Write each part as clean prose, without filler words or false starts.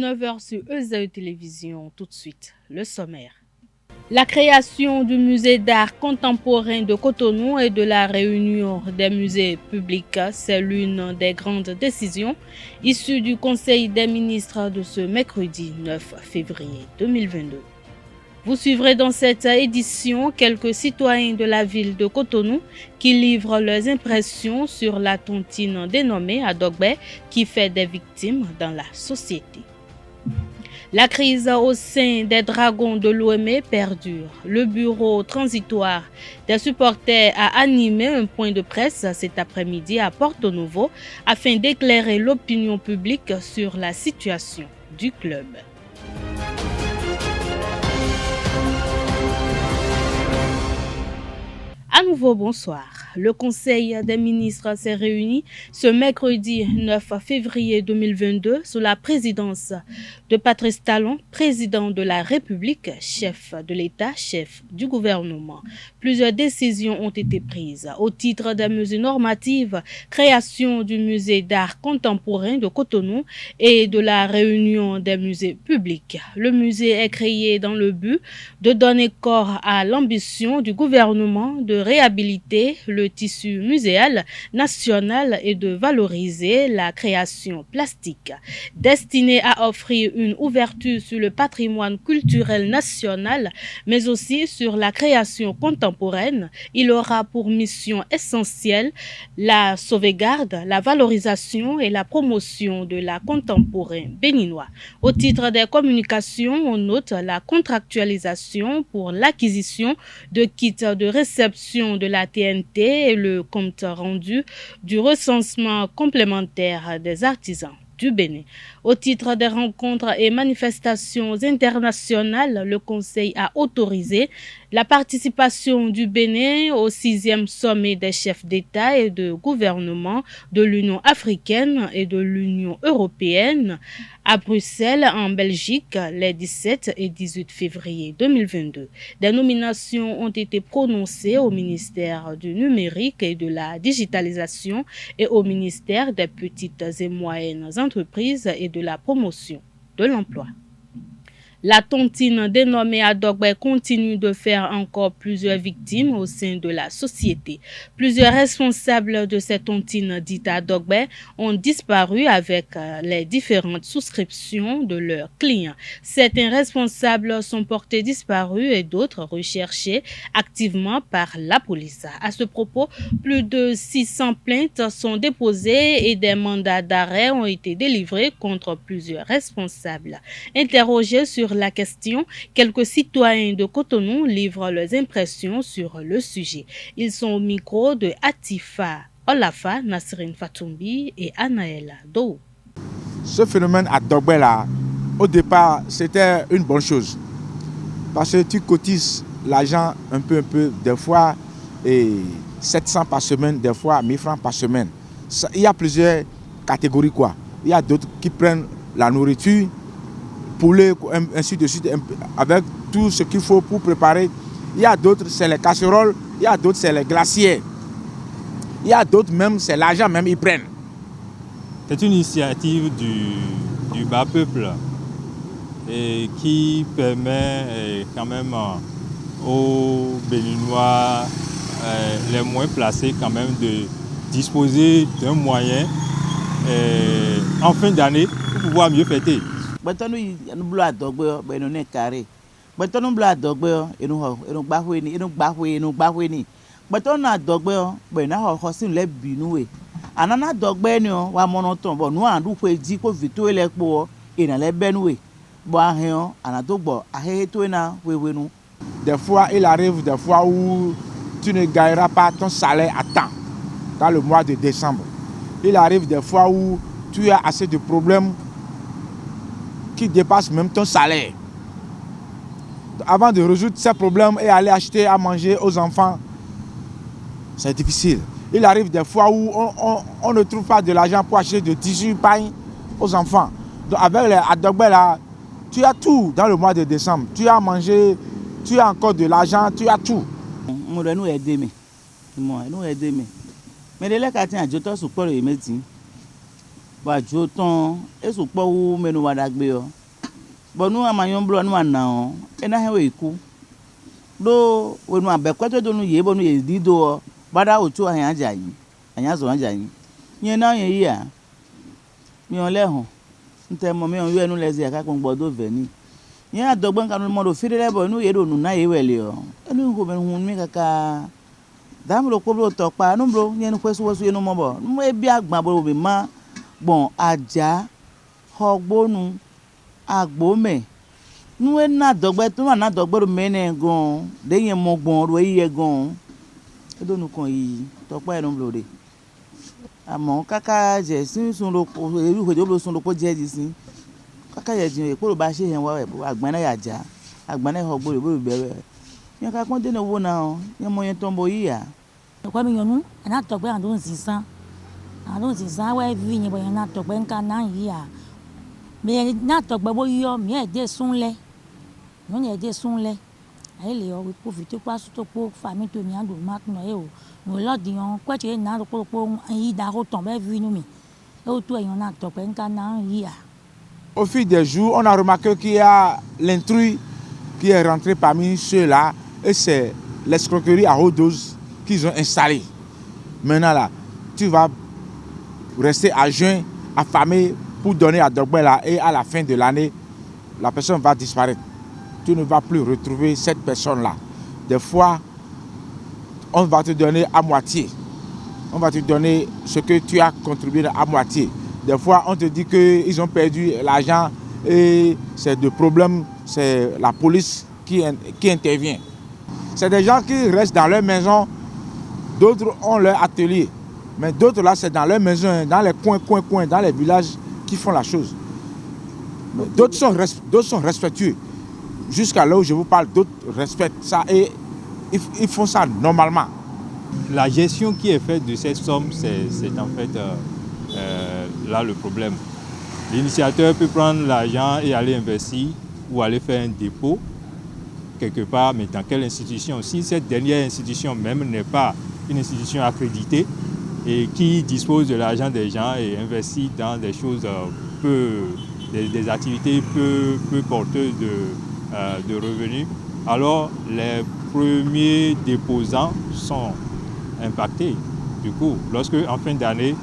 19h sur EZAE Télévision. Tout de suite, le sommaire. La création du musée d'art contemporain de Cotonou et de la réunion des musées publics, c'est l'une des grandes décisions issues du Conseil des ministres de ce mercredi 9 février 2022. Vous suivrez dans cette édition quelques citoyens de la ville de Cotonou qui livrent leurs impressions sur la tontine dénommée Adogbe qui fait des victimes dans la société. La crise au sein des Dragons de l'OM perdure. Le bureau transitoire des supporters a animé un point de presse cet après-midi à Porto Novo afin d'éclairer l'opinion publique sur la situation du club. À nouveau, bonsoir. Le Conseil des ministres s'est réuni ce mercredi 9 février 2022 sous la présidence de Patrice Talon, président de la République, chef de l'État, chef du gouvernement. Plusieurs décisions ont été prises au titre des mesures normatives, création du musée d'art contemporain de Cotonou et de la réunion des musées publics. Le musée est créé dans le but de donner corps à l'ambition du gouvernement de réhabiliter le tissu muséal national et de valoriser la création plastique. Destinée à offrir une ouverture sur le patrimoine culturel national, mais aussi sur la création contemporaine, il aura pour mission essentielle la sauvegarde, la valorisation et la promotion de la contemporain béninois. Au titre des communications, on note la contractualisation pour l'acquisition de kits de réception de la TNT et le compte rendu du recensement complémentaire des artisans du Bénin. Au titre des rencontres et manifestations internationales, le Conseil a autorisé la participation du Bénin au 6e sommet des chefs d'État et de gouvernement de l'Union africaine et de l'Union européenne à Bruxelles, en Belgique, les 17 et 18 février 2022. Des nominations ont été prononcées au ministère du numérique et de la digitalisation et au ministère des petites et moyennes entreprises et de la promotion de l'emploi. La tontine dénommée Adogbe continue de faire encore plusieurs victimes au sein de la société. Plusieurs responsables de cette tontine dite Adogbe ont disparu avec les différentes souscriptions de leurs clients. Certains responsables sont portés disparus et d'autres recherchés activement par la police. À ce propos, plus de 600 plaintes sont déposées et des mandats d'arrêt ont été délivrés contre plusieurs responsables. Interrogés sur la question, quelques citoyens de Cotonou livrent leurs impressions sur le sujet. Ils sont au micro de Atifa Olafa, Nasrin Fatumbi et Anaël Dou. Ce phénomène à Dogbe là, au départ, c'était une bonne chose. Parce que tu cotises l'argent un peu, des fois, et 700 par semaine, des fois 1000 francs par semaine. Il y a plusieurs catégories, quoi. Il y a d'autres qui prennent la nourriture, poulet, ainsi de suite, avec tout ce qu'il faut pour préparer. Il y a d'autres, c'est les casseroles, il y a d'autres, c'est les glaciers. Il y a d'autres, même, c'est l'argent, même, ils prennent. C'est une initiative du bas peuple et qui permet quand même aux Béninois les moins placés quand même de disposer d'un moyen en fin d'année pour pouvoir mieux fêter. Batanu blo adogbe beno ne carré batanu blo adogbe enu gbahwe ni batanu adogbe bena ho sin le binuwe anana adogbe ni wa monoton bo nu andu pe ji ko vito ele po ina le benuwe bo ahen anadogbo ahehe to na wewenu. Des fois il arrive des fois où tu ne gagneras pas ton salaire à temps dans le mois de décembre. Il arrive des fois où tu as assez de problèmes qui dépasse même ton salaire. Avant de résoudre ces problèmes et aller acheter à manger aux enfants, c'est difficile. Il arrive des fois où on ne trouve pas de l'argent pour acheter de tissus pain aux enfants. Donc avec les Adogbe là, tu as tout dans le mois de décembre. Tu as mangé, tu as encore de l'argent, tu as tout. Nous aider mais de là quand tu as je te support médecin. wa dzo ton esu kpo wu menu wa dagbe yo bo nu amayon blo nu ana o ena he we ku do we nu abekweto do nu ye bo nu ye dido bada otu ahan ajayin anya zo ajayin yen na yen yi a mi on le hon nte mo mi on yu enu lezi aka kun gbodo veni yen adogban kanu mo do firele bo nu ye do nu na ye wele o enu ko ben hun mi kaka dam lo ko blo to pa nu bro yen kwesu wosu yen mo bo mo e bi agban bo bi ma bon aja hogbonu agbome nu e na dogbe tu na dogbe ro mene gon de yen mo gbon ro yi ye gon e do nu kan yi to pa enu blo de àmọ́ kaka je sin sun ro ko eru ho do sun ro ko je di sin kaka ye jin e ko ba se yen wa agban na ya ja agban na ho gboro bo bere yen ka kon de no wo na o yen mo yen ton bo yi ya ko mi yonu ana to gbe andun sisan wa vi yin bo yen na to gbe nkan na yi ya me na to gbe bo yo mi e de sunle no ni e de sunle ayi le o ko fi to pa su to po fami to mi ando mak no e o no lo di on kwa che na ko yi da ko ton be vi nu mi e o to eyan na to pe nkan na yi ya. Au fil des jours, on a remarqué qu'il y a l'intrus qui est rentré parmi ceux-là et c'est l'escroquerie à haute dose qu'ils ont installée. Maintenant là, tu vas rester à jeun, affamé pour donner à Dogbela et à la fin de l'année, la personne va disparaître. Tu ne vas plus retrouver cette personne-là. Des fois, on va te donner à moitié. On va te donner ce que tu as contribué à moitié. Des fois, on te dit qu'ils ont perdu l'argent et c'est des problèmes, c'est la police qui intervient. C'est des gens qui restent dans leur maison, d'autres ont leur atelier. Mais d'autres là, c'est dans leur maison, dans les coins, dans les villages qui font la chose. D'autres sont respectueux. Jusqu'à là où je vous parle, d'autres respectent ça et ils font ça normalement. La gestion qui est faite de cette somme, c'est en fait là le problème. L'initiateur peut prendre l'argent et aller investir ou aller faire un dépôt quelque part, mais dans quelle institution? Si cette dernière institution même n'est pas une institution accréditée et qui dispose de l'argent des gens et investit dans des choses des activités peu porteuses de revenus, alors les premiers déposants sont impactés. Du coup, lorsque en fin d'année,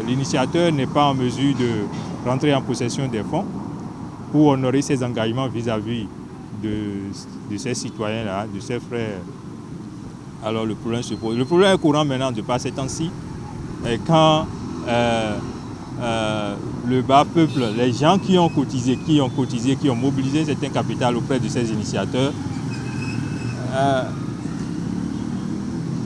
l'initiateur n'est pas en mesure de rentrer en possession des fonds pour honorer ses engagements vis-à-vis de ces citoyens-là, de ses frères, alors le problème se pose. Le problème est courant maintenant de par ces temps-ci, quand le bas peuple, les gens qui ont cotisé, qui ont mobilisé certains capital auprès de ces initiateurs,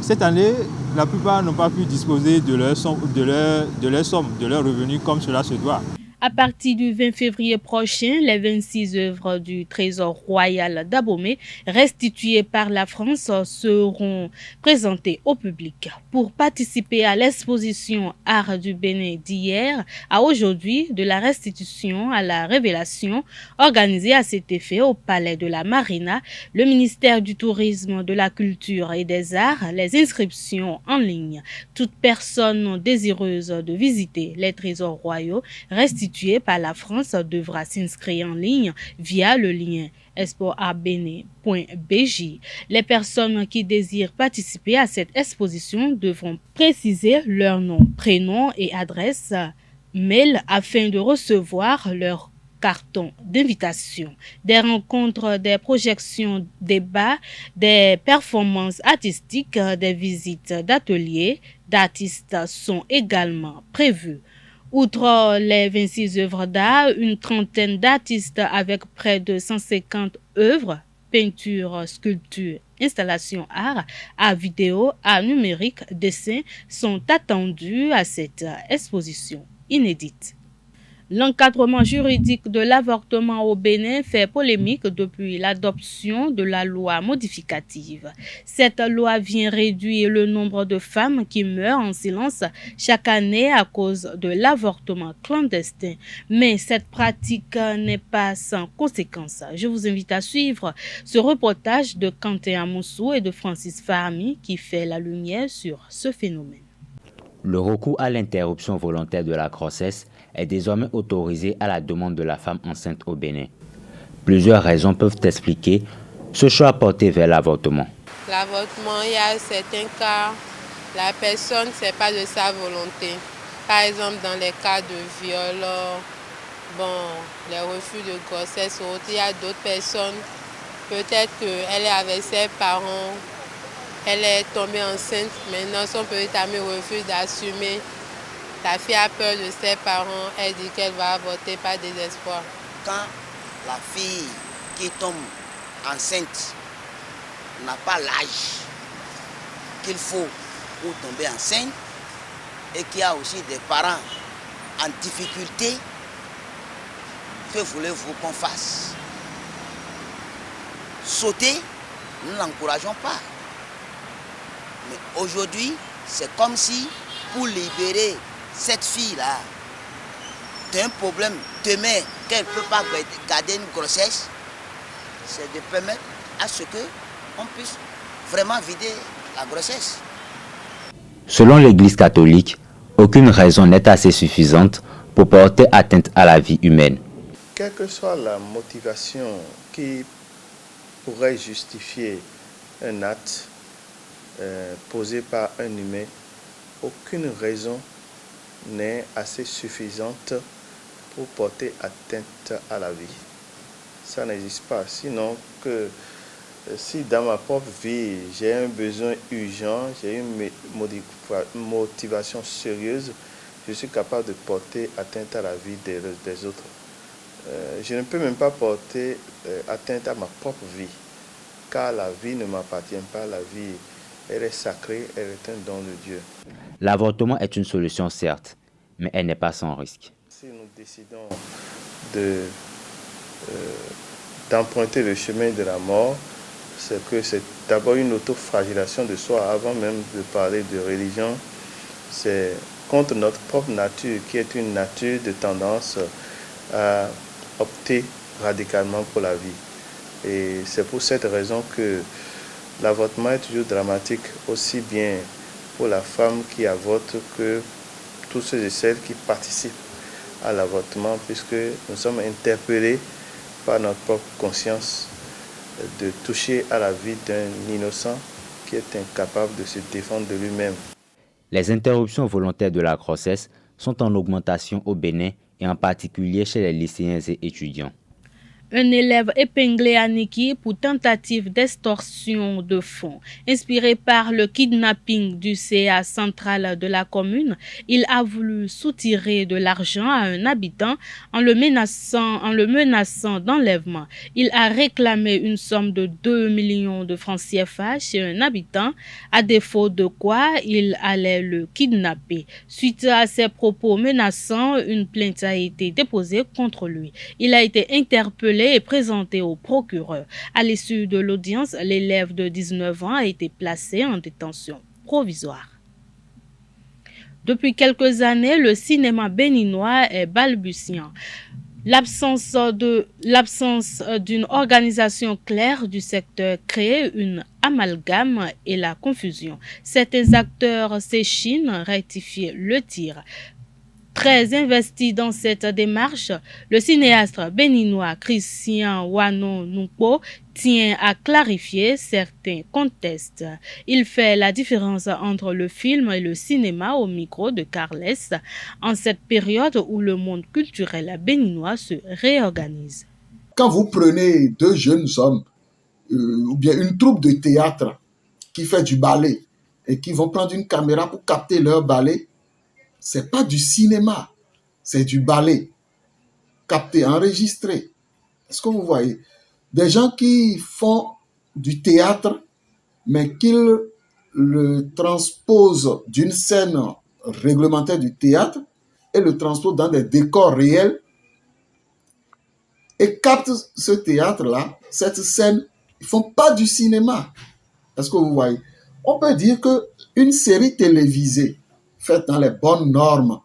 cette année, la plupart n'ont pas pu disposer de leur somme, de leurs revenus comme cela se doit. À partir du 20 février prochain, les 26 œuvres du Trésor royal d'Abomey restituées par la France seront présentées au public. Pour participer à l'exposition Art du Bénin d'hier à aujourd'hui, de la restitution à la révélation, organisée à cet effet au Palais de la Marina, le ministère du Tourisme, de la Culture et des Arts, les inscriptions en ligne. Toute personne désireuse de visiter les trésors royaux restitués par la France devra s'inscrire en ligne via le lien expoartbénin.bj. Les personnes qui désirent participer à cette exposition devront préciser leur nom, prénom et adresse mail afin de recevoir leur carton d'invitation. Des rencontres, des projections, débats, des performances artistiques, des visites d'ateliers d'artistes sont également prévues. Outre les 26 œuvres d'art, une trentaine d'artistes avec près de 150 œuvres, peintures, sculptures, installations art vidéo, art numérique, dessins, sont attendus à cette exposition inédite. L'encadrement juridique de l'avortement au Bénin fait polémique depuis l'adoption de la loi modificative. Cette loi vient réduire le nombre de femmes qui meurent en silence chaque année à cause de l'avortement clandestin. Mais cette pratique n'est pas sans conséquences. Je vous invite à suivre ce reportage de Quentin Amoussou et de Francis Fahmi qui fait la lumière sur ce phénomène. Le recours à l'interruption volontaire de la grossesse est désormais autorisé à la demande de la femme enceinte au Bénin. Plusieurs raisons peuvent expliquer ce choix porté vers l'avortement. L'avortement, il y a certains cas, la personne, ce n'est pas de sa volonté. Par exemple, dans les cas de viol, les refus de grossesse, il y a d'autres personnes, peut-être qu'elle est avec ses parents, elle est tombée enceinte, maintenant son petit ami refuse d'assumer. La fille a peur de ses parents, elle dit qu'elle va avorter par désespoir. Quand la fille qui tombe enceinte n'a pas l'âge qu'il faut pour tomber enceinte et qu'il y a aussi des parents en difficulté, que voulez-vous qu'on fasse? Sauter, nous n'encourageons pas. Mais aujourd'hui, c'est comme si pour libérer cette fille-là d'un problème demain qu'elle ne peut pas garder une grossesse, c'est de permettre à ce qu'on puisse vraiment vider la grossesse. Selon l'Église catholique, aucune raison n'est assez suffisante pour porter atteinte à la vie humaine. Quelle que soit la motivation qui pourrait justifier un acte posé par un humain, aucune raison n'est assez suffisante pour porter atteinte à la vie. Ça n'existe pas. Sinon, si dans ma propre vie, j'ai un besoin urgent, j'ai une motivation sérieuse, je suis capable de porter atteinte à la vie des autres. Je ne peux même pas porter atteinte à ma propre vie, car la vie ne m'appartient pas. La vie, elle est sacrée, elle est un don de Dieu. L'avortement est une solution, certes, mais elle n'est pas sans risque. Si nous décidons d'emprunter le chemin de la mort, c'est que c'est d'abord une autoflagellation de soi, avant même de parler de religion. C'est contre notre propre nature, qui est une nature de tendance à opter radicalement pour la vie. Et c'est pour cette raison que l'avortement est toujours dramatique, aussi bien pour la femme qui avorte que tous ceux et celles qui participent à l'avortement, puisque nous sommes interpellés par notre propre conscience de toucher à la vie d'un innocent qui est incapable de se défendre de lui-même. Les interruptions volontaires de la grossesse sont en augmentation au Bénin et en particulier chez les lycéens et étudiants. Un élève épinglé à Niki pour tentative d'extorsion de fonds. Inspiré par le kidnapping du CA central de la commune, il a voulu soutirer de l'argent à un habitant en le menaçant d'enlèvement. Il a réclamé une somme de 2 millions de francs CFA chez un habitant, à défaut de quoi il allait le kidnapper. Suite à ses propos menaçants, une plainte a été déposée contre lui. Il a été interpellé et présenté au procureur. À l'issue de l'audience, l'élève de 19 ans a été placé en détention provisoire. Depuis quelques années, le cinéma béninois est balbutiant. L'absence d'une organisation claire du secteur crée une amalgame et la confusion. Certains acteurs s'échinent à rectifier le tir. Très investi dans cette démarche, le cinéaste béninois Christian Wanon Nungpo tient à clarifier certains contextes. Il fait la différence entre le film et le cinéma au micro de Carles en cette période où le monde culturel béninois se réorganise. Quand vous prenez deux jeunes hommes ou bien une troupe de théâtre qui fait du ballet et qui vont prendre une caméra pour capter leur ballet, c'est pas du cinéma, c'est du ballet, capté, enregistré. Est-ce que vous voyez? Des gens qui font du théâtre, mais qu'ils le transposent d'une scène réglementaire du théâtre et le transposent dans des décors réels et captent ce théâtre-là, cette scène, ils font pas du cinéma. Est-ce que vous voyez? On peut dire qu'une série télévisée faite dans les bonnes normes,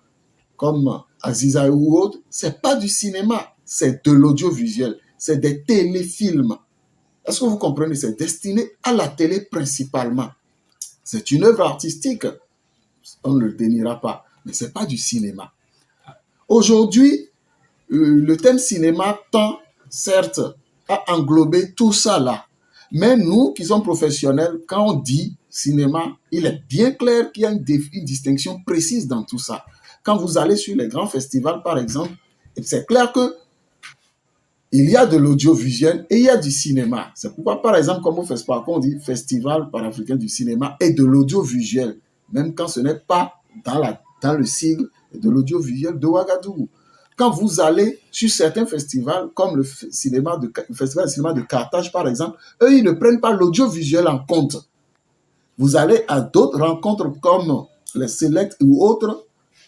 comme Aziza ou autre, c'est pas du cinéma, c'est de l'audiovisuel, c'est des téléfilms. Est-ce que vous comprenez? C'est destiné à la télé principalement. C'est une œuvre artistique. on ne le déniera pas. Mais ce n'est pas du cinéma. Aujourd'hui, le thème cinéma tend, certes, à englober tout ça là. Mais nous, qui sommes professionnels, quand on dit cinéma, il est bien clair qu'il y a une distinction précise dans tout ça. Quand vous allez sur les grands festivals, par exemple, c'est clair que il y a de l'audiovisuel et il y a du cinéma. C'est pourquoi, par exemple, comme au FESPACO, on dit Festival panafricain du cinéma et de l'audiovisuel, même quand ce n'est pas dans le sigle de l'audiovisuel de Ouagadougou. Quand vous allez sur certains festivals, comme le Festival de cinéma de Carthage, par exemple, eux, ils ne prennent pas l'audiovisuel en compte. Vous allez à d'autres rencontres comme les Select ou autres,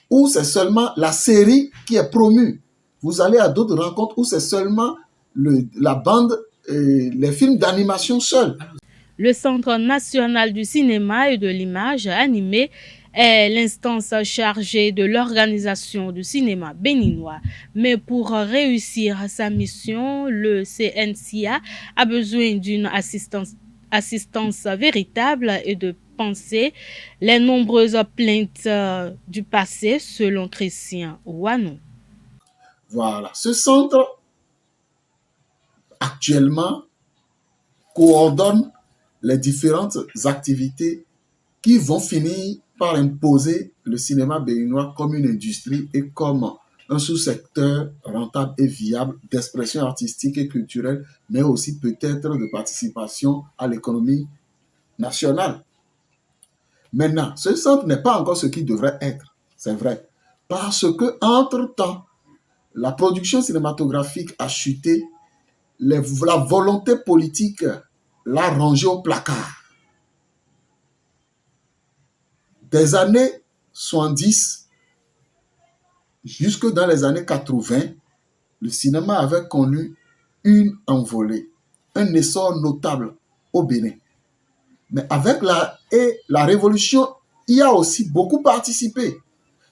où c'est seulement la série qui est promue. Vous allez à d'autres rencontres où c'est seulement la bande et les films d'animation seuls. Le Centre national du cinéma et de l'image animée est l'instance chargée de l'organisation du cinéma béninois. Mais pour réussir sa mission, le CNCA a besoin d'une assistance véritable et de penser les nombreuses plaintes du passé, selon Christian Ouanou. Voilà. Ce centre, actuellement, coordonne les différentes activités qui vont finir par imposer le cinéma béninois comme une industrie et comme un sous-secteur rentable et viable d'expression artistique et culturelle, mais aussi peut-être de participation à l'économie nationale. Maintenant, ce centre n'est pas encore ce qu'il devrait être, c'est vrai, parce que entre-temps, la production cinématographique a chuté, la volonté politique l'a rangé au placard. Des années 70 jusque dans les années 80, le cinéma avait connu une envolée, un essor notable au Bénin. Mais avec la révolution, il y a aussi beaucoup participé.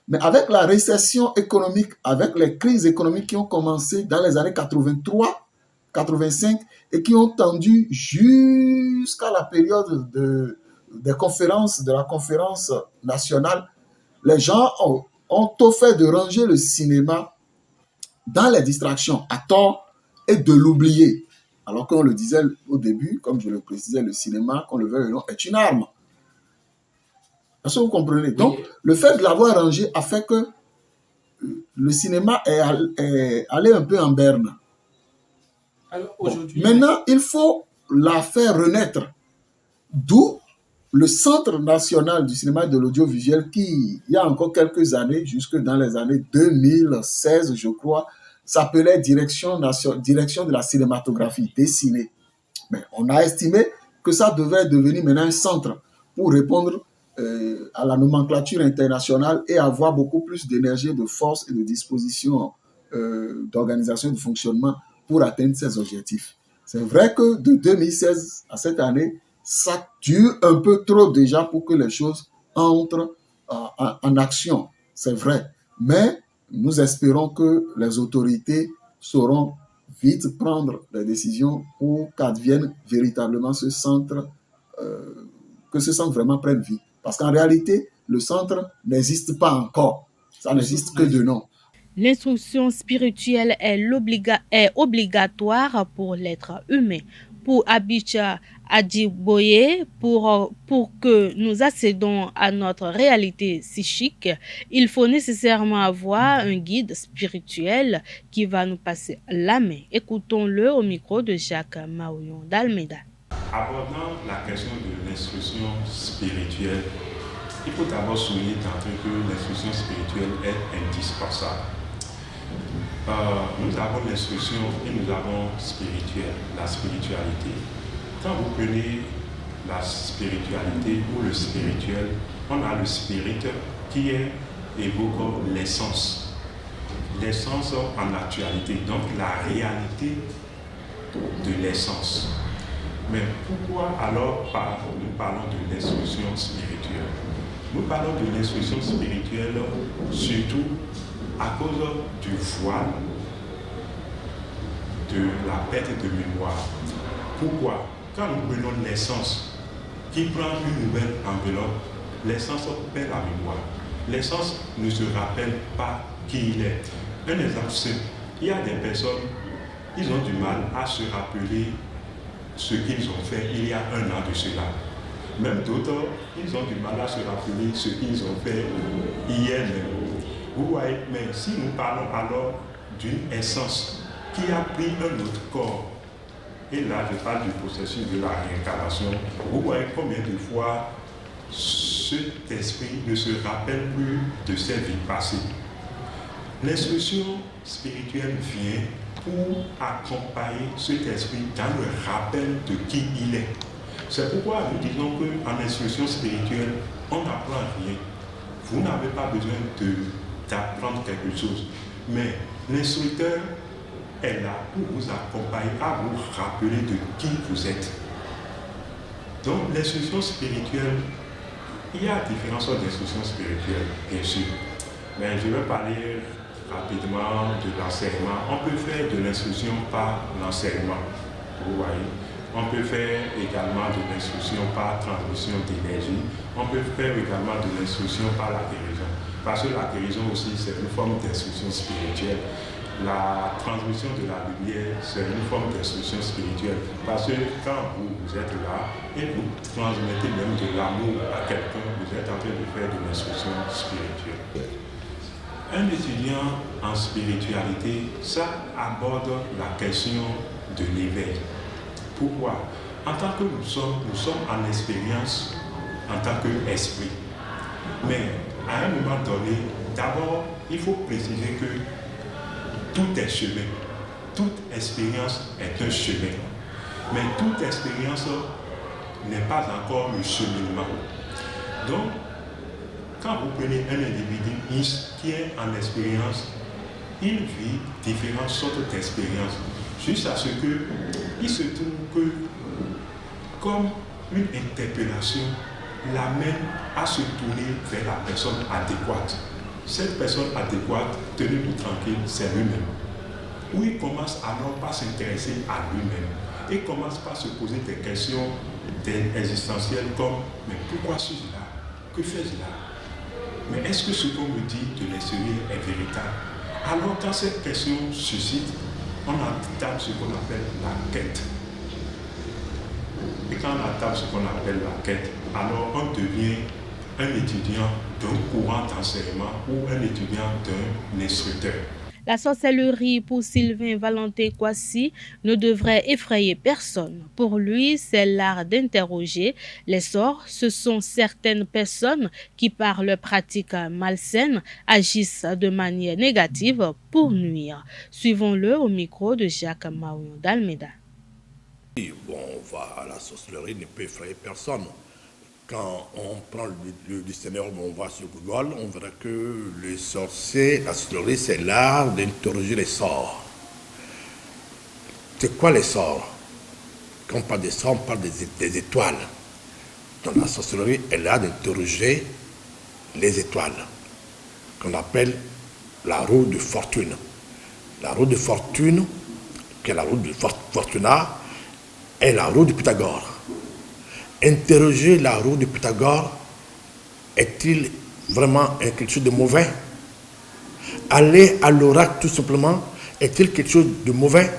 Mais avec la récession économique, avec les crises économiques qui ont commencé dans les années 83, 85 et qui ont tendu jusqu'à la période de la conférence nationale, les gens ont tout fait de ranger le cinéma dans les distractions, à tort, et de l'oublier. Alors qu'on le disait au début, comme je le précisais, le cinéma, qu'on le veuille ou non, est une arme. Est-ce que vous comprenez? Donc, le fait de l'avoir rangé a fait que le cinéma est allé un peu en berne. Alors, aujourd'hui, maintenant, il faut la faire renaître. D'où le Centre national du cinéma et de l'audiovisuel qui, il y a encore quelques années, jusque dans les années 2016, je crois, s'appelait Direction de la cinématographie dessinée. Mais on a estimé que ça devait devenir maintenant un centre pour répondre à la nomenclature internationale et avoir beaucoup plus d'énergie, de force et de disposition d'organisation et de fonctionnement pour atteindre ces objectifs. C'est vrai que de 2016 à cette année, ça dure un peu trop déjà pour que les choses entrent en action. C'est vrai. Mais nous espérons que les autorités sauront vite prendre les décisions pour qu'advienne véritablement ce centre, que ce centre vraiment prenne vie. Parce qu'en réalité, le centre n'existe pas encore. Ça n'existe que de nom. L'instruction spirituelle est obligatoire pour l'être humain. Pour Abicha Adjiboye, pour que nous accédons à notre réalité psychique, il faut nécessairement avoir un guide spirituel qui va nous passer la main. Écoutons-le au micro de Jacques Maouillon d'Almeida. Abordant la question de l'instruction spirituelle, il faut d'abord souligner d'entrée que l'instruction spirituelle est indispensable. Nous avons l'instruction et nous avons la spiritualité. Quand vous prenez la spiritualité ou le spirituel, on a le spirit qui évoque l'essence. L'essence en actualité, donc la réalité de l'essence. Mais pourquoi alors nous parlons de l'instruction spirituelle? Nous parlons de l'instruction spirituelle surtout à cause du voile, de la perte de mémoire. Pourquoi? Quand nous prenons l'essence qui prend une nouvelle enveloppe, l'essence perd la mémoire. L'essence ne se rappelle pas qui il est. Un exemple simple, il y a des personnes, ils ont du mal à se rappeler ce qu'ils ont fait il y a un an de cela. Même d'autres, ils ont du mal à se rappeler ce qu'ils ont fait hier même. Vous voyez, mais si nous parlons alors d'une essence qui a pris un autre corps, et là je parle du processus de la réincarnation, vous voyez combien de fois cet esprit ne se rappelle plus de ses vies passées. L'instruction spirituelle vient pour accompagner cet esprit dans le rappel de qui il est. C'est pourquoi nous disons qu'en instruction spirituelle, on n'apprend rien. Vous n'avez pas besoin d'apprendre quelque chose, mais l'instructeur est là pour vous accompagner, à vous rappeler de qui vous êtes. Donc l'instruction spirituelle, il y a différentes sortes d'instructions spirituelles, bien sûr. Mais je vais parler rapidement de l'enseignement. On peut faire de l'instruction par l'enseignement, vous voyez. On peut faire également de l'instruction par transmission d'énergie. On peut faire également de l'instruction par la guérison. Parce que la guérison aussi, c'est une forme d'instruction spirituelle. La transmission de la lumière, c'est une forme d'instruction spirituelle. Parce que quand vous êtes là et vous transmettez même de l'amour à quelqu'un, vous êtes en train de faire de l'instruction spirituelle. Un étudiant en spiritualité, ça aborde la question de l'éveil. Pourquoi? En tant que nous sommes en expérience en tant qu'esprit. Mais à un moment donné, d'abord, il faut préciser que tout est chemin. Toute expérience est un chemin. Mais toute expérience n'est pas encore le cheminement. Donc, quand vous prenez un individu qui est en expérience, il vit différentes sortes d'expériences. Jusqu'à ce qu'il se trouve que, comme une interpellation l'amène à se tourner vers la personne adéquate. Cette personne adéquate, tenez-vous tranquille, c'est lui-même. Où il commence alors par s'intéresser à lui-même. Il commence par se poser des questions existentielles comme « Mais pourquoi suis-je là? Que fais-je là? Mais est-ce que ce qu'on me dit de l'extérieur est véritable ?» Alors quand cette question suscite, on entame ce qu'on appelle la quête. Et quand on entame ce qu'on appelle la quête, alors on devient un étudiant d'un courant d'enseignement ou un étudiant d'un instructeur. La sorcellerie pour Sylvain Valentin Kwasi ne devrait effrayer personne. Pour lui, c'est l'art d'interroger. Les sorts, ce sont certaines personnes qui, par leurs pratiques malsaines, agissent de manière négative pour nuire. Suivons-le au micro de Jacques Maouyon d'Almeida. Bon, la sorcellerie ne peut effrayer personne. Quand on prend le dictionnaire, on va sur Google, on verra que le sorcier, la sorcellerie, c'est l'art d'interroger les sorts. C'est quoi les sorts? Quand on parle des sorts, on parle des étoiles. Donc la sorcellerie est l'art d'interroger les étoiles, qu'on appelle la roue de fortune. La roue de fortune, qui est la roue de Fortuna, est la roue de Pythagore. Interroger la roue de Pythagore, est-il vraiment quelque chose de mauvais? Aller à l'oracle tout simplement, est-il quelque chose de mauvais?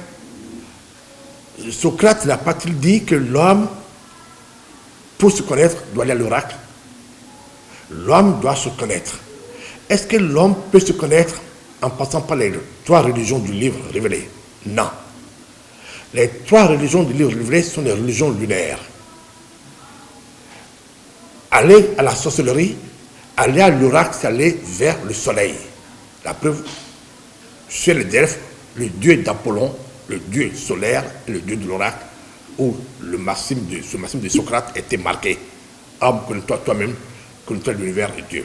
Socrate n'a pas-il dit que l'homme, pour se connaître, doit aller à l'oracle? L'homme doit se connaître. Est-ce que l'homme peut se connaître en passant par les 3 religions du livre révélé? Non. Les 3 religions du livre révélé sont les religions lunaires. Aller à la sorcellerie, aller à l'oracle, c'est aller vers le soleil. La preuve, chez les Delphes, le dieu d'Apollon, le dieu solaire et le dieu de l'oracle, où ce maxime de Socrate était marqué. Homme, connais-toi toi-même, connais-toi l'univers et Dieu.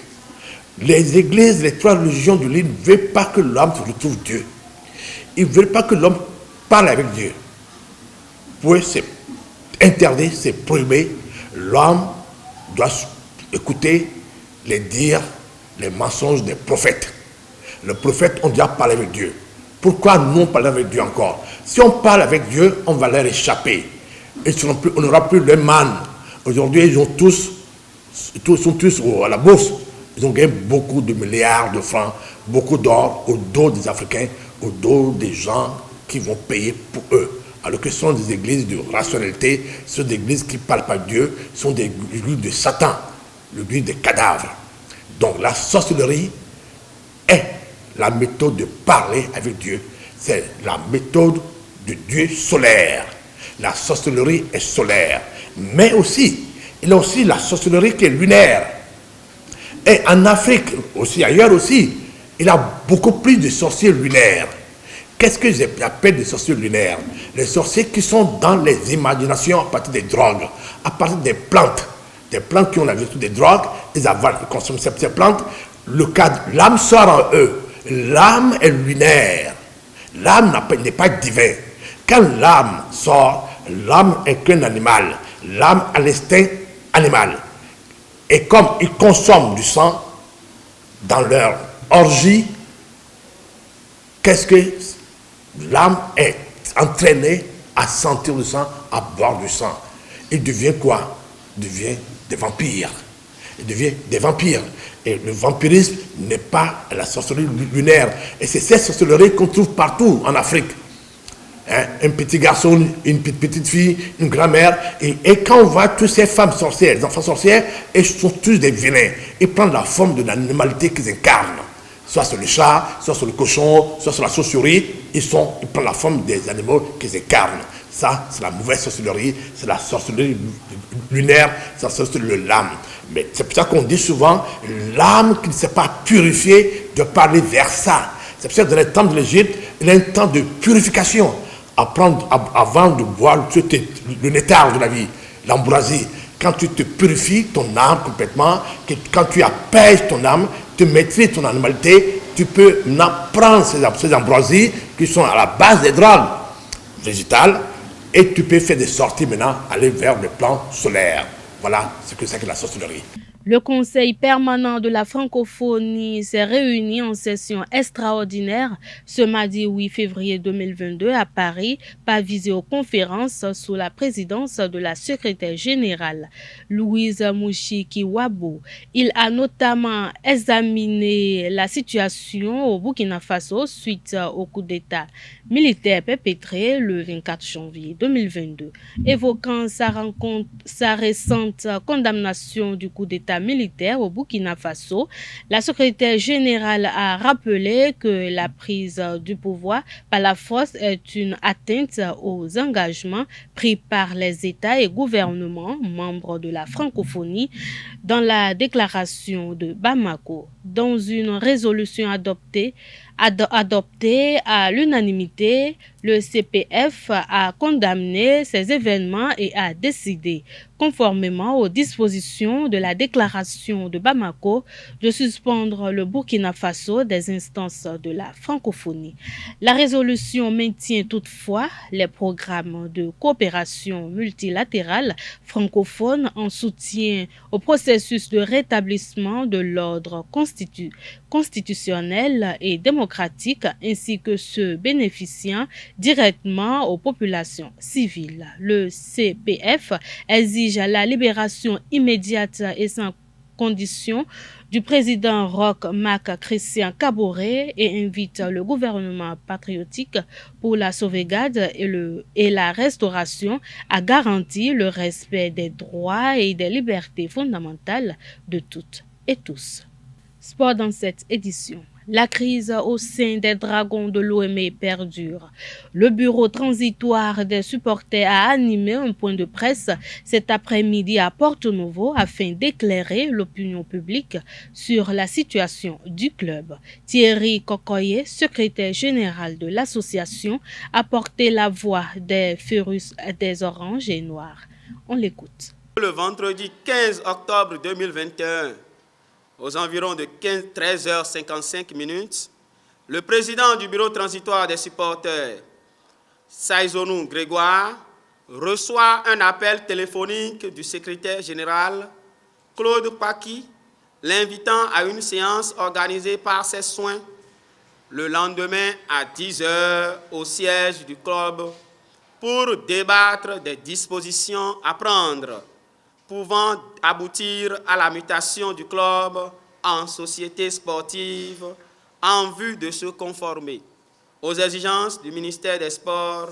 Les églises, les 3 religions du livre ne veulent pas que l'homme se retrouve Dieu. Ils ne veulent pas que l'homme parle avec Dieu. Puis c'est interdit, c'est prohibé. L'homme doit écouter les dires, les mensonges des prophètes. Les prophètes ont déjà parlé avec Dieu. Pourquoi nous parler avec Dieu encore? Si on parle avec Dieu, on va leur échapper. Et on n'aura plus le man. Aujourd'hui, ils ont tous sont tous à la bourse. Ils ont gagné beaucoup de milliards de francs, beaucoup d'or au dos des Africains, au dos des gens qui vont payer pour eux. Alors que ce sont des églises de rationalité, ce sont des églises qui ne parlent pas de Dieu, ce sont des églises de Satan, l'église des cadavres. Donc la sorcellerie est la méthode de parler avec Dieu. C'est la méthode de Dieu solaire. La sorcellerie est solaire. Mais aussi, il y a aussi la sorcellerie qui est lunaire. Et en Afrique, aussi ailleurs aussi, il y a beaucoup plus de sorciers lunaires. Qu'est-ce que j'appelle des sorciers lunaires? Les sorciers qui sont dans les imaginations à partir des drogues, à partir des plantes qui ont la vertu des drogues, ils avalent, ils consomment ces plantes. L'âme sort en eux. L'âme est lunaire. L'âme n'est pas divin. Quand l'âme sort, l'âme est qu'un animal. L'âme a l'instinct animal. Et comme ils consomment du sang dans leur orgie, qu'est-ce que l'âme est entraînée à sentir le sang, à boire du sang? Il devient quoi? Il devient des vampires. Il devient des vampires. Et le vampirisme n'est pas la sorcellerie lunaire. Et c'est cette sorcellerie qu'on trouve partout en Afrique. Hein? Un petit garçon, une petite fille, une grand-mère. Et quand on voit toutes ces femmes sorcières, les enfants sorcières, ils sont tous des vilains. Ils prennent la forme de l'animalité qu'ils incarnent. Soit sur le chat, soit sur le cochon, soit sur la chauve-souris. Ils prennent la forme des animaux qu'ils incarnent. Ça, c'est la mauvaise sorcellerie, c'est la sorcellerie lunaire, c'est la sorcellerie de l'âme. Mais c'est pour ça qu'on dit souvent, l'âme qui ne s'est pas purifiée doit parler vers ça. C'est pour ça que dans les temps de l'Égypte, il y a un temps de purification. Avant de boire le nectar de la vie, l'ambroisie. Quand tu te purifies ton âme complètement, quand tu apaises ton âme, tu maîtrises ton animalité, tu peux prendre ces ambroisies qui sont à la base des drogues végétales, et tu peux faire des sorties maintenant, aller vers le plan solaire. Voilà ce que c'est que la sorcellerie. Le Conseil permanent de la francophonie s'est réuni en session extraordinaire ce mardi 8 février 2022 à Paris par visioconférence sous la présidence de la secrétaire générale Louise Mouchi-Kiwabo. Il a notamment examiné la situation au Burkina Faso suite au coup d'État militaire perpétré le 24 janvier 2022. Évoquant sa récente condamnation du coup d'État militaire au Burkina Faso, la secrétaire générale a rappelé que la prise du pouvoir par la force est une atteinte aux engagements pris par les États et gouvernements membres de la francophonie dans la déclaration de Bamako. Dans une résolution adoptée à l'unanimité, le CPF a condamné ces événements et a décidé, conformément aux dispositions de la déclaration de Bamako, de suspendre le Burkina Faso des instances de la francophonie. La résolution maintient toutefois les programmes de coopération multilatérale francophone en soutien au processus de rétablissement de l'ordre constitutionnel et démocratique, ainsi que ceux bénéficiant directement aux populations civiles. Le CPF exige la libération immédiate et sans condition du président Roch Marc Christian Kaboré et invite le gouvernement patriotique pour la sauvegarde et la restauration à garantir le respect des droits et des libertés fondamentales de toutes et tous. Sport dans cette édition. La crise au sein des Dragons de l'OME perdure. Le bureau transitoire des supporters a animé un point de presse cet après-midi à Porto-Novo afin d'éclairer l'opinion publique sur la situation du club. Thierry Kokoye, secrétaire général de l'association, a porté la voix des Férus des Oranges et Noirs. On l'écoute. Le vendredi 15 octobre 2021, aux environs de 13h55, le président du bureau transitoire des supporters, Saizonou Grégoire, reçoit un appel téléphonique du secrétaire général, Claude Paki, l'invitant à une séance organisée par ses soins le lendemain à 10h au siège du club pour débattre des dispositions à prendre pouvant aboutir à la mutation du club en société sportive en vue de se conformer aux exigences du ministère des Sports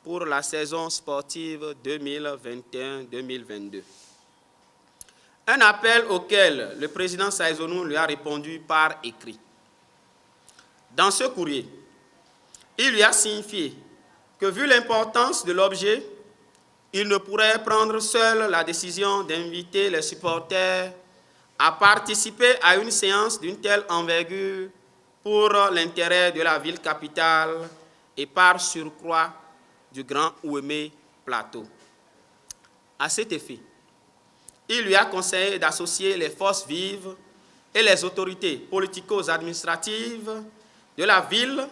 pour la saison sportive 2021-2022. Un appel auquel le président Saïzonou lui a répondu par écrit. Dans ce courrier, il lui a signifié que vu l'importance de l'objet, il ne pourrait prendre seul la décision d'inviter les supporters à participer à une séance d'une telle envergure pour l'intérêt de la ville capitale et par surcroît du Grand Ouémé Plateau. À cet effet, il lui a conseillé d'associer les forces vives et les autorités politico-administratives de la ville,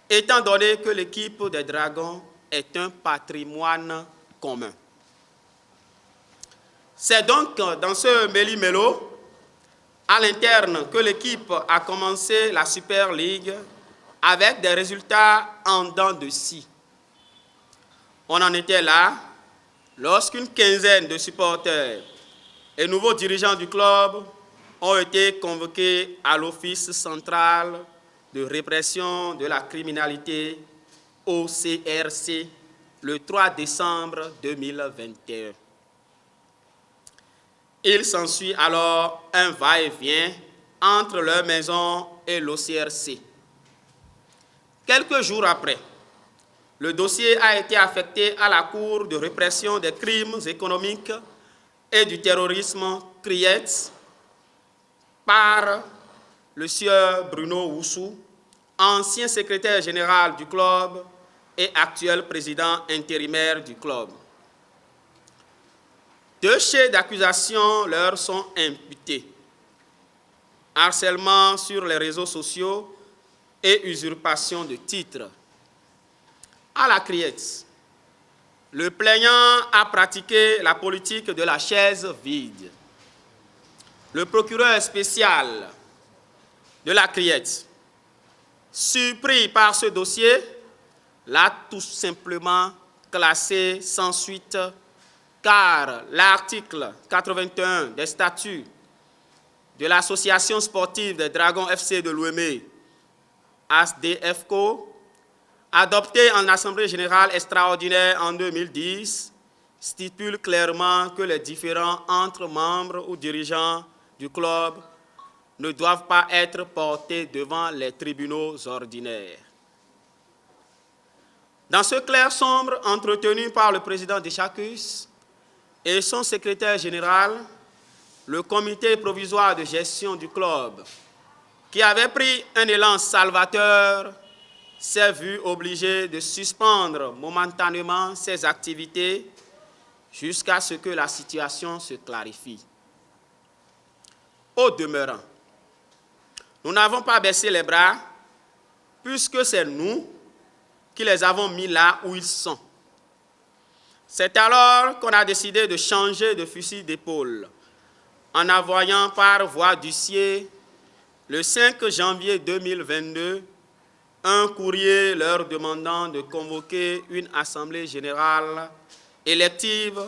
étant donné que l'équipe des Dragons est un patrimoine commun. C'est donc dans ce méli-mélo, à l'interne, que l'équipe a commencé la Super League avec des résultats en dents de scie. On en était là lorsqu'une quinzaine de supporters et nouveaux dirigeants du club ont été convoqués à l'Office central de répression de la criminalité, OCRC, le 3 décembre 2021. Il s'ensuit alors un va-et-vient entre leur maison et l'OCRC. Quelques jours après, le dossier a été affecté à la Cour de répression des crimes économiques et du terrorisme CRIET par le sieur Bruno Oussou, ancien secrétaire général du club et actuel président intérimaire du club. 2 chefs d'accusation leur sont imputés: harcèlement sur les réseaux sociaux et usurpation de titres. À la CRIET, le plaignant a pratiqué la politique de la chaise vide. Le procureur spécial de la CRIET, surpris par ce dossier, l'a tout simplement classé sans suite, car l'article 81 des statuts de l'Association sportive des Dragons FC de l'Ouémé, ASDFCO, adopté en Assemblée générale extraordinaire en 2010, stipule clairement que les différends entre membres ou dirigeants du club ne doivent pas être portés devant les tribunaux ordinaires. Dans ce clair sombre entretenu par le président Deschacus et son secrétaire général, le comité provisoire de gestion du club, qui avait pris un élan salvateur, s'est vu obligé de suspendre momentanément ses activités jusqu'à ce que la situation se clarifie. Au demeurant, nous n'avons pas baissé les bras, puisque c'est nous qui les avons mis là où ils sont. C'est alors qu'on a décidé de changer de fusil d'épaule, en envoyant par voie d'huissier, le 5 janvier 2022, un courrier leur demandant de convoquer une assemblée générale élective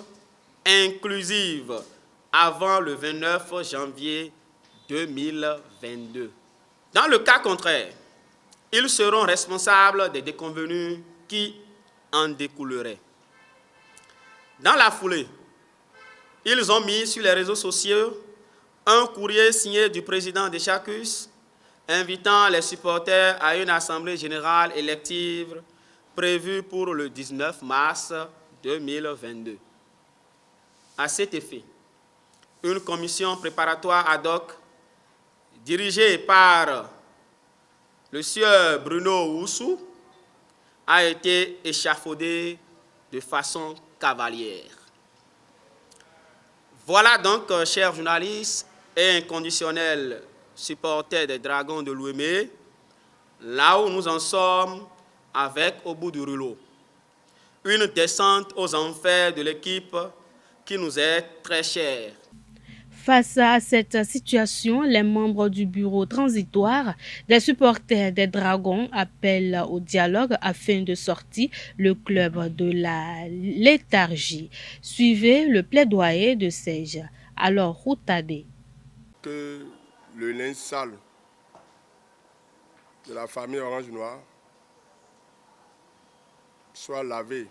inclusive avant le 29 janvier 2022. Dans le cas contraire, ils seront responsables des déconvenues qui en découleraient. Dans la foulée, ils ont mis sur les réseaux sociaux un courrier signé du président Deschacus invitant les supporters à une assemblée générale élective prévue pour le 19 mars 2022. À cet effet, une commission préparatoire ad hoc dirigée par le sieur Bruno Oussou a été échafaudée de façon cavalière. Voilà donc, chers journalistes et inconditionnels supporters des Dragons de l'Ouémé, là où nous en sommes avec, au bout du rouleau, une descente aux enfers de l'équipe qui nous est très chère. Face à cette situation, les membres du bureau transitoire des supporters des Dragons appellent au dialogue afin de sortir le club de la léthargie. Suivez le plaidoyer de Serge. Alors, Routadé. Que le linge sale de la famille Orange Noir soit lavé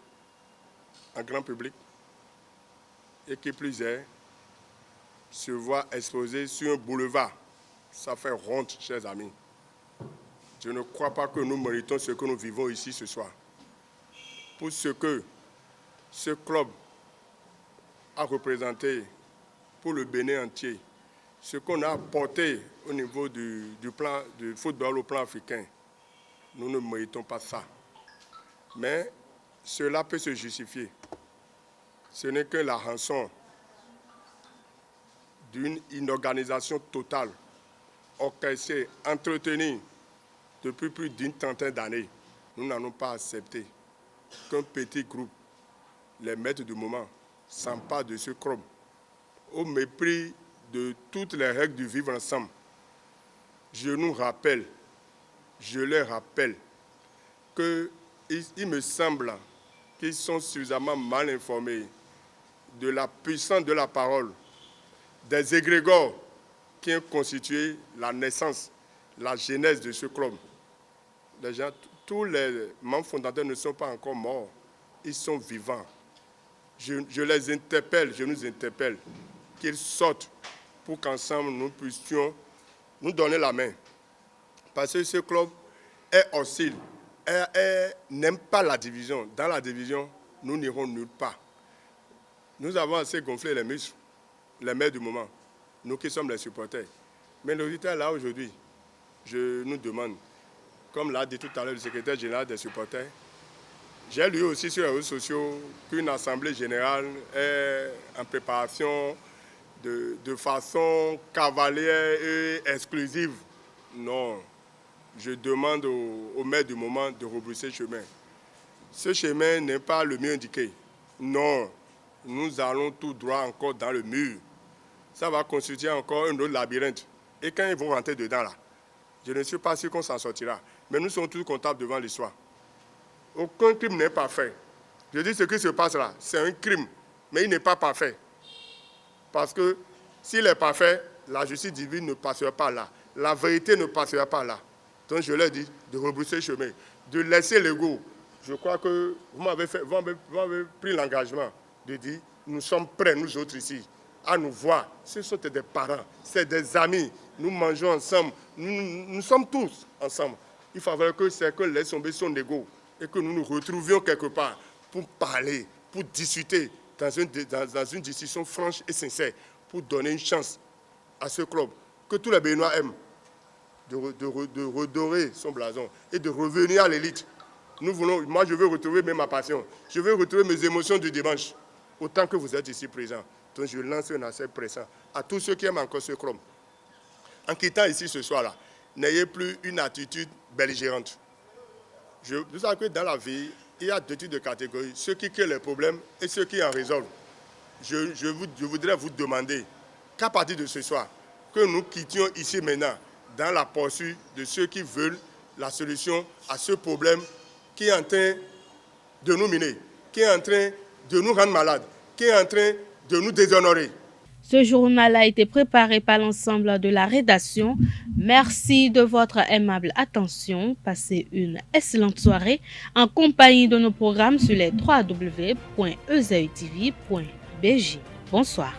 en grand public et qui plus est, se voit exposé sur un boulevard. Ça fait honte, chers amis. Je ne crois pas que nous méritons ce que nous vivons ici ce soir. Pour ce que ce club a représenté pour le Bénin entier, ce qu'on a apporté au niveau du football au plan africain, nous ne méritons pas ça. Mais cela peut se justifier. Ce n'est que la rançon d'une inorganisation totale, orchestrée, entretenue depuis plus d'une trentaine d'années. Nous n'allons pas accepter qu'un petit groupe, les maîtres du moment, s'empare de ce club au mépris de toutes les règles du vivre ensemble. Je nous rappelle, je leur rappelle qu'il me semble qu'ils sont suffisamment mal informés de la puissance de la parole, des égrégores qui ont constitué la naissance, la genèse de ce club. Les gens, tous les membres fondateurs ne sont pas encore morts, ils sont vivants. Je les interpelle, je nous interpelle, qu'ils sortent pour qu'ensemble nous puissions nous donner la main. Parce que ce club est hostile, n'aime pas la division. Dans la division, nous n'irons nulle part. Nous avons assez gonflé les muscles, les maires du moment, nous qui sommes les supporters. Mais l'auditeur là aujourd'hui, je nous demande, comme l'a dit tout à l'heure le secrétaire général des supporters, j'ai lu aussi sur les réseaux sociaux qu'une assemblée générale est en préparation de façon cavalière et exclusive. Non, je demande au maire du moment de rebrousser chemin. Ce chemin n'est pas le mieux indiqué. Non, nous allons tout droit encore dans le mur. Ça va constituer encore un autre labyrinthe. Et quand ils vont rentrer dedans, là, je ne suis pas sûr qu'on s'en sortira. Mais nous sommes tous comptables devant l'histoire. Aucun crime n'est parfait. Je dis ce qui se passe là, c'est un crime, mais il n'est pas parfait. Parce que s'il est parfait, la justice divine ne passera pas là. La vérité ne passera pas là. Donc je leur dis de rebrousser chemin, de laisser l'ego. Je crois que vous m'avez pris l'engagement de dire, nous sommes prêts, nous autres ici, à nous voir. Ce sont des parents, c'est des amis. Nous mangeons ensemble, nous sommes tous ensemble. Il faudrait que chacun laisse tomber son ego et que nous nous retrouvions quelque part pour parler, pour discuter dans une discussion franche et sincère, pour donner une chance à ce club que tous les Béninois aiment, de redorer son blason et de revenir à l'élite. Moi je veux retrouver ma passion, je veux retrouver mes émotions du dimanche, autant que vous êtes ici présents. Donc je lance un appel pressant à tous ceux qui aiment encore ce club. En quittant ici ce soir-là, n'ayez plus une attitude belligérante. Vous savez que dans la vie, il y a deux types de catégories, ceux qui créent les problèmes et ceux qui en résolvent. Je voudrais vous demander qu'à partir de ce soir, que nous quittions ici maintenant dans la poursuite de ceux qui veulent la solution à ce problème qui est en train de nous miner, qui est en train de nous rendre malades, qui est en train de nous déshonorer. Ce journal a été préparé par l'ensemble de la rédaction. Merci de votre aimable attention. Passez une excellente soirée en compagnie de nos programmes sur les www.ezautv.bj. Bonsoir.